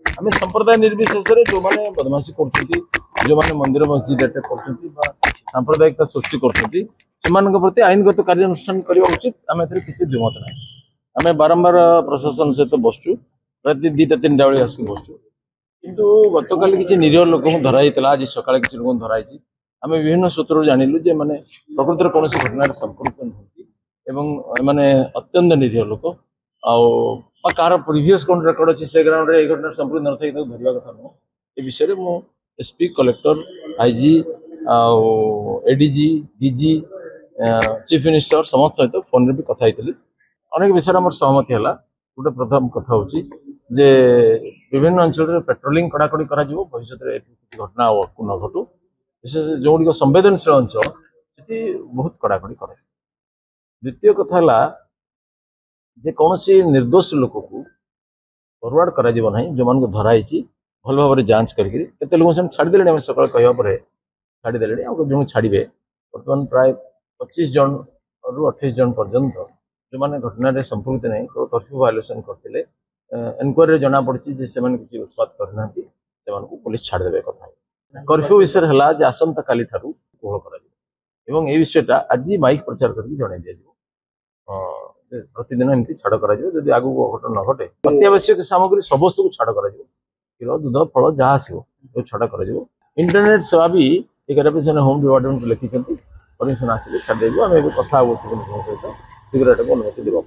आम संप्रदाय निर्विशेष जो मैंने बदमाशी कर मंदिर मस्जिद अटैक कर सांप्रदायिकता सृष्टि करती आईनगत कार्यानुष्ठान करने उचित आम किसी द्विमत ना आम बारंबार प्रशासन सहित बसचु राति 2-3 बेले आसिक बसचु किंतु गतकाली किसी निरीह लोक धराई आज सका किसी लोक धराई आम विभिन्न सूत्र जानिलु जे माने प्रकृति कौन घटना संपर्क नुहति एवं अत्यंत निरीह लोक कार प्रिवियस कौन रेकर्ड अच्छी से ग्राउंड रे घटना संपर्क न था धरवा कथा नुह ए विषय में SP collector IG ADG DG chief minister समस्त सहित फोन रे भी कथा अनेक विषय में सहमति है गोटे प्रथम कथा हूँ जे विभिन्न अंचल पेट्रोलिंग कड़ाकड़ी भविष्य घटना को न घटू विशेष जो गुड़िक संवेदनशील अंचल से बहुत कड़ाकड़ी कर द्वितीय कथा जे कौन निर्दोष लोक को फरवर्ड कर जो मान धराई भल भाव में जांच करते लोग छाड़देले सका कहवा छाड़देले जो छाड़े बर्तमान प्राय 25 जन रु 28 जन पर्यंत जो मैंने घटना संपर्कित नहीं कर्फ्यू भायोलेसन करते एनक्वारी जना पड़ी किसी उत्पाद करना पुलिस छाड़दे कथा कर्फ्यू विषय है आसंता काली कोहल कर विषयटा आज माइक प्रचार करके जन दि प्रतिदिन एमती छाड़ कर आगू घटना न घटे अत्यावश्यक सामग्री समस्त को छाड़ कर क्षीर दूध फल जहाँ आसो छाड़ कर इंटरनेट सेवा भी होम डिपार्टमेंट लिखिं परमिशन आसिले छाड़ आम कथा सहित शीघ्र अनुमति देवा।